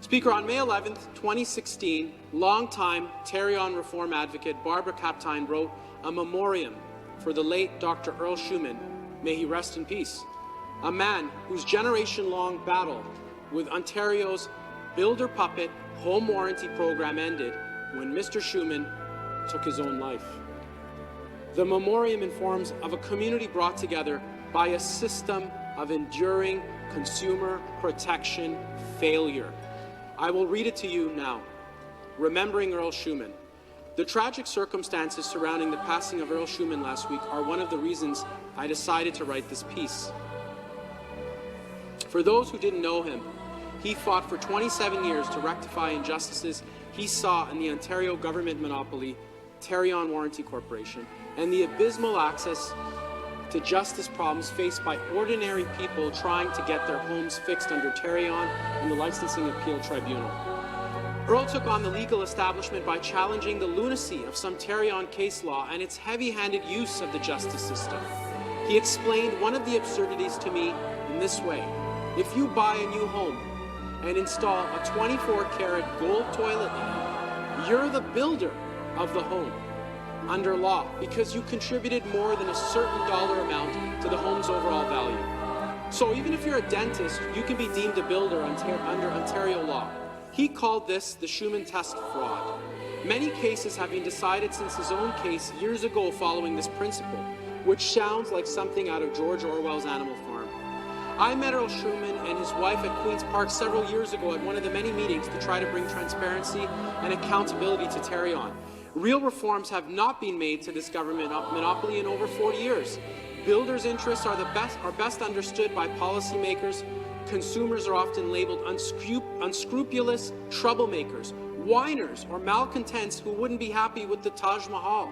Speaker, on May 11, 2016, longtime Tarion Reform Advocate Barbara Captijn wrote a memoriam for the late Dr. Earl Shuman, may he rest in peace, a man whose generation-long battle with Ontario's builder puppet home warranty program ended when Mr. Shuman took his own life. The memoriam informs of a community brought together by a system of enduring consumer protection failure. I will read it to you now. Remembering Earl Shuman. The tragic circumstances surrounding the passing of Earl Shuman last week are one of the reasons I decided to write this piece. For those who didn't know him, he fought for 27 years to rectify injustices he saw in the Ontario government monopoly, Tarion Warranty Corporation, and the abysmal access to justice problems faced by ordinary people trying to get their homes fixed under Tarion and the Licensing Appeal Tribunal. Earl took on the legal establishment by challenging the lunacy of some Tarion case law and its heavy-handed use of the justice system. He explained one of the absurdities to me in this way. If you buy a new home and install a 24-karat gold toilet in it, you're the builder of the home under law because you contributed more than a certain dollar amount to the home's overall value. So even if you're a dentist, you can be deemed a builder under Ontario law. He called this the Shuman test fraud. Many cases have been decided since his own case years ago following this principle, which sounds like something out of George Orwell's Animal Farm. I met Earl Shuman and his wife at Queen's Park several years ago at one of the many meetings to try to bring transparency and accountability to Tarion. Real reforms have not been made to this government monopoly in over 40 years. Builders' interests are best understood by policymakers. Consumers are often labeled unscrupulous troublemakers, whiners, or malcontents who wouldn't be happy with the Taj Mahal.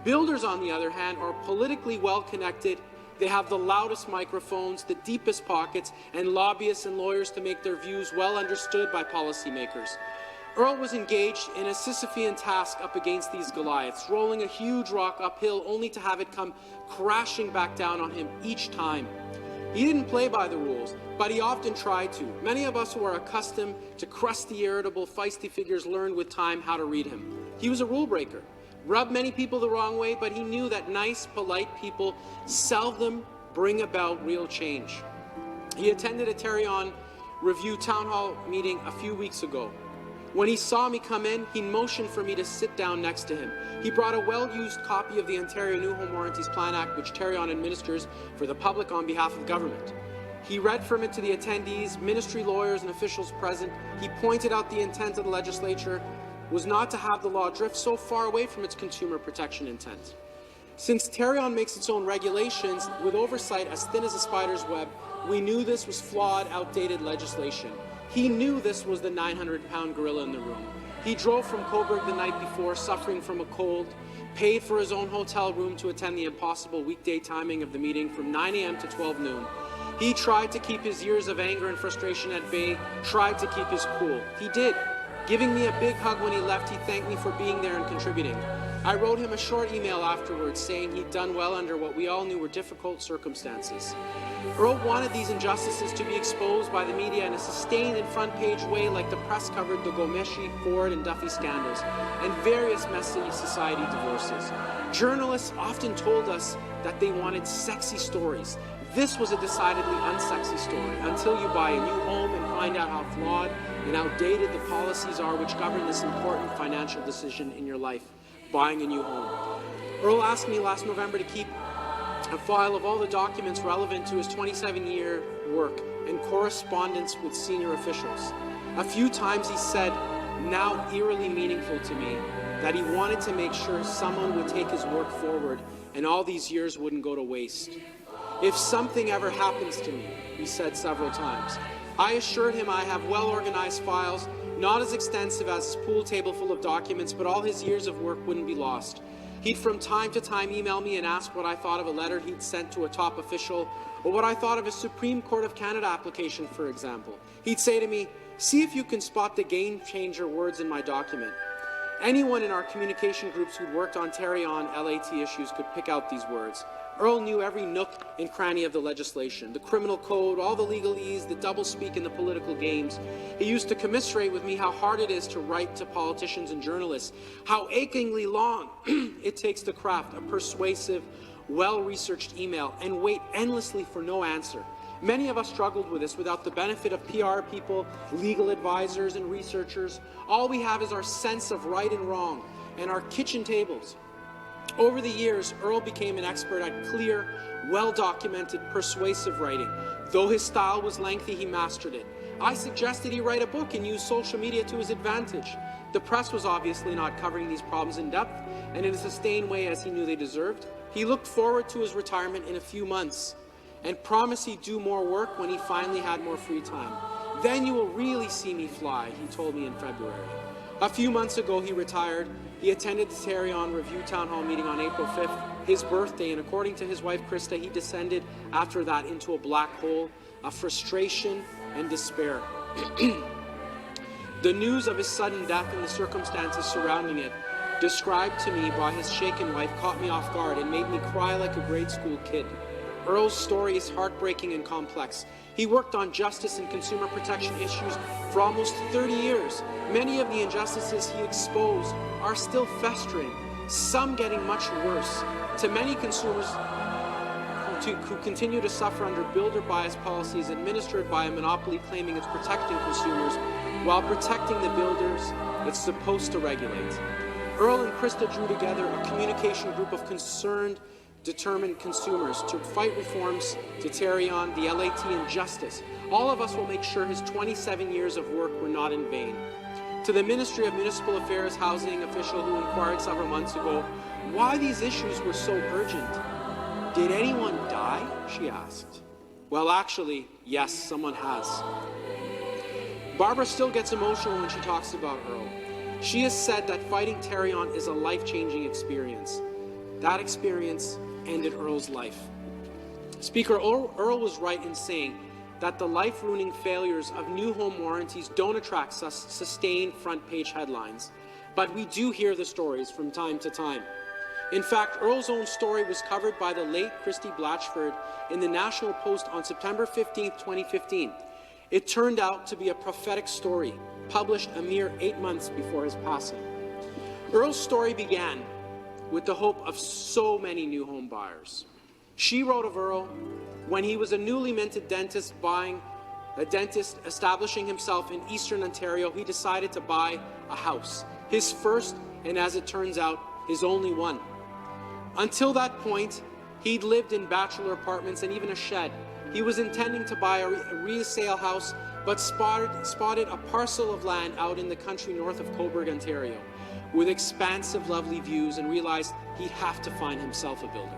Builders, on the other hand, are politically well-connected. They have the loudest microphones, the deepest pockets, and lobbyists and lawyers to make their views well understood by policymakers. Earl was engaged in a Sisyphean task up against these Goliaths, rolling a huge rock uphill only to have it come crashing back down on him each time. He didn't play by the rules, but he often tried to. Many of us who are accustomed to crusty, irritable, feisty figures learned with time how to read him. He was a rule breaker, rubbed many people the wrong way, but he knew that nice, polite people seldom bring about real change. He attended a Tarion Review Town Hall meeting a few weeks ago. When he saw me come in, he motioned for me to sit down next to him. He brought a well-used copy of the Ontario New Home Warranties Plan Act, which Tarion administers for the public on behalf of government. He read from it to the attendees, ministry lawyers, and officials present. He pointed out the intent of the legislature was not to have the law drift so far away from its consumer protection intent. Since Tarion makes its own regulations with oversight as thin as a spider's web, we knew this was flawed, outdated legislation. He knew this was the 900-pound gorilla in the room. He drove from Coburg the night before, suffering from a cold, paid for his own hotel room to attend the impossible weekday timing of the meeting from 9 a.m. to 12 noon. He tried to keep his years of anger and frustration at bay, tried to keep his cool. He did. Giving me a big hug when he left, he thanked me for being there and contributing. I wrote him a short email afterwards saying he'd done well under what we all knew were difficult circumstances. Earl wanted these injustices to be exposed by the media in a sustained and front-page way like the press covered the Gomeshi, Ford, and Duffy scandals, and various messy society divorces. Journalists often told us that they wanted sexy stories. This was a decidedly unsexy story until you buy a new home and find out how flawed and outdated the policies are which govern this important financial decision in your life, buying a new home. Earl asked me last November to keep a file of all the documents relevant to his 27-year work and correspondence with senior officials. A few times he said, now eerily meaningful to me, that he wanted to make sure someone would take his work forward and all these years wouldn't go to waste. If something ever happens to me, he said several times, I assured him I have well-organized files, not as extensive as his pool table full of documents, but all his years of work wouldn't be lost. He'd from time to time email me and ask what I thought of a letter he'd sent to a top official, or what I thought of a Supreme Court of Canada application, for example. He'd say to me, see if you can spot the game-changer words in my document. Anyone in our communication groups who'd worked on Tarion LAT issues could pick out these words. Earl knew every nook and cranny of the legislation, the criminal code, all the legalese, the doublespeak, and the political games. He used to commiserate with me how hard it is to write to politicians and journalists, how achingly long it takes to craft a persuasive, well-researched email and wait endlessly for no answer. Many of us struggled with this without the benefit of PR people, legal advisors, and researchers. All we have is our sense of right and wrong and our kitchen tables. Over the years, Earl became an expert at clear, well-documented, persuasive writing. Though his style was lengthy, he mastered it. I suggested he write a book and use social media to his advantage. The press was obviously not covering these problems in depth and in a sustained way as he knew they deserved. He looked forward to his retirement in a few months and promised he'd do more work when he finally had more free time. Then you will really see me fly, he told me in February. A few months ago, he retired. He attended the Tarion Review Town Hall meeting on April 5th, his birthday, and according to his wife, Krista, he descended after that into a black hole of frustration and despair. The news of his sudden death and the circumstances surrounding it, described to me by his shaken wife, caught me off guard and made me cry like a grade school kid. Earl's story is heartbreaking and complex. He worked on justice and consumer protection issues for almost 30 years. Many of the injustices he exposed are still festering, some getting much worse. To many consumers who continue to suffer under builder bias policies administered by a monopoly claiming it's protecting consumers while protecting the builders it's supposed to regulate. Earl and Krista drew together a communication group of concerned, determined consumers to fight reforms to Tarion, the LAT, and justice. All of us will make sure his 27 years of work were not in vain. To the Ministry of Municipal Affairs housing official who inquired several months ago why these issues were so urgent. Did anyone die? She asked. Well, actually, yes, someone has. Barbara still gets emotional when she talks about Earl. She has said that fighting Tarion is a life-changing experience. That experience ended Earl's life. Speaker, Earl was right in saying that the life-ruining failures of new home warranties don't attract sustained front-page headlines, but we do hear the stories from time to time. In fact, Earl's own story was covered by the late Christy Blatchford in the National Post on September 15, 2015. It turned out to be a prophetic story, published a mere 8 months before his passing. Earl's story began with the hope of so many new home buyers. She wrote of Earl when he was a newly minted dentist establishing himself in Eastern Ontario. He decided to buy a house, his first and, as it turns out, his only one. Until that point, he'd lived in bachelor apartments and even a shed. He was intending to buy a resale house, but spotted a parcel of land out in the country north of Cobourg, Ontario, with expansive, lovely views, and realized he'd have to find himself a builder.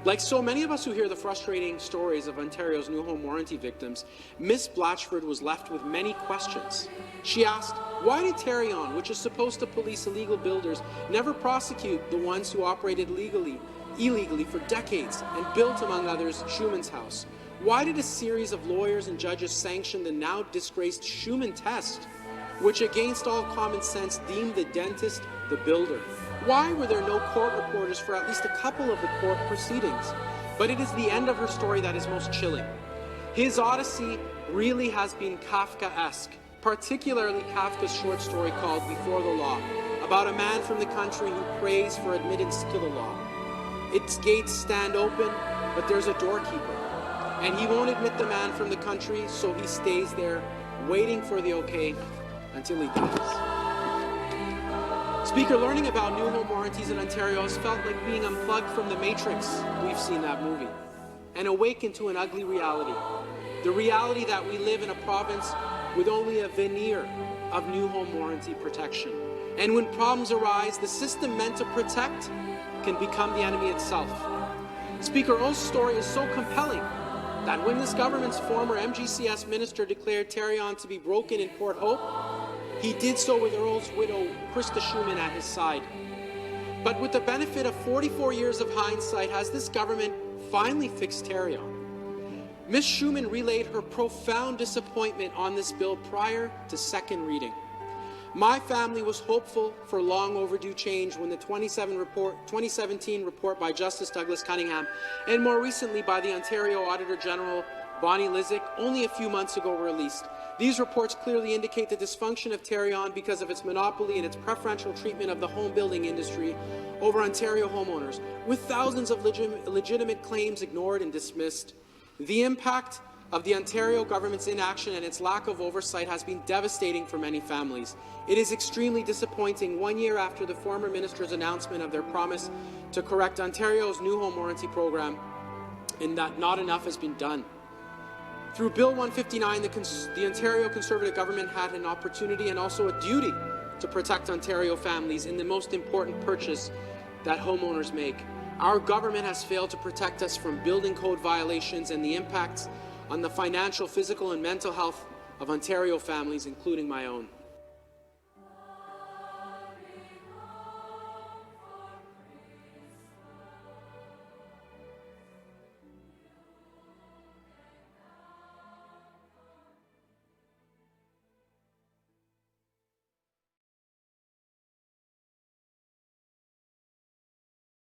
Like so many of us who hear the frustrating stories of Ontario's new home warranty victims, Miss Blatchford was left with many questions. She asked, why did Tarion, which is supposed to police illegal builders, never prosecute the ones who operated illegally for decades and built, among others, Shuman's house? Why did a series of lawyers and judges sanction the now disgraced Shuman test, which against all common sense deemed the dentist the builder? Why were there no court reporters for at least a couple of the court proceedings? But it is the end of her story that is most chilling. His odyssey really has been Kafkaesque, particularly Kafka's short story called Before the Law, about a man from the country who prays for admittance to the law. Its gates stand open, but there's a doorkeeper, and he won't admit the man from the country, so he stays there, waiting for the okay until he dies. Speaker, learning about new home warranties in Ontario has felt like being unplugged from the Matrix. We've seen that movie. And awakened to an ugly reality. The reality that we live in a province with only a veneer of new home warranty protection. And when problems arise, the system meant to protect can become the enemy itself. Speaker, Earl's story is so compelling that when this government's former MGCS minister declared Tarion to be broken in Port Hope, he did so with Earl's widow, Krista Shuman, at his side. But with the benefit of 44 years of hindsight, has this government finally fixed Tarion? Ms. Shuman relayed her profound disappointment on this bill prior to second reading. My family was hopeful for long overdue change when the 2017 report by Justice Douglas Cunningham and more recently by the Ontario Auditor General Bonnie Lysyk only a few months ago were released. These reports clearly indicate the dysfunction of Tarion because of its monopoly and its preferential treatment of the home building industry over Ontario homeowners, with thousands of legitimate claims ignored and dismissed. The impact of the Ontario government's inaction and its lack of oversight has been devastating for many families. It is extremely disappointing 1 year after the former minister's announcement of their promise to correct Ontario's new home warranty program, and that not enough has been done. Through Bill 159, the Ontario Conservative government had an opportunity and also a duty to protect Ontario families in the most important purchase that homeowners make. Our government has failed to protect us from building code violations and the impacts on the financial, physical and mental health of Ontario families, including my own.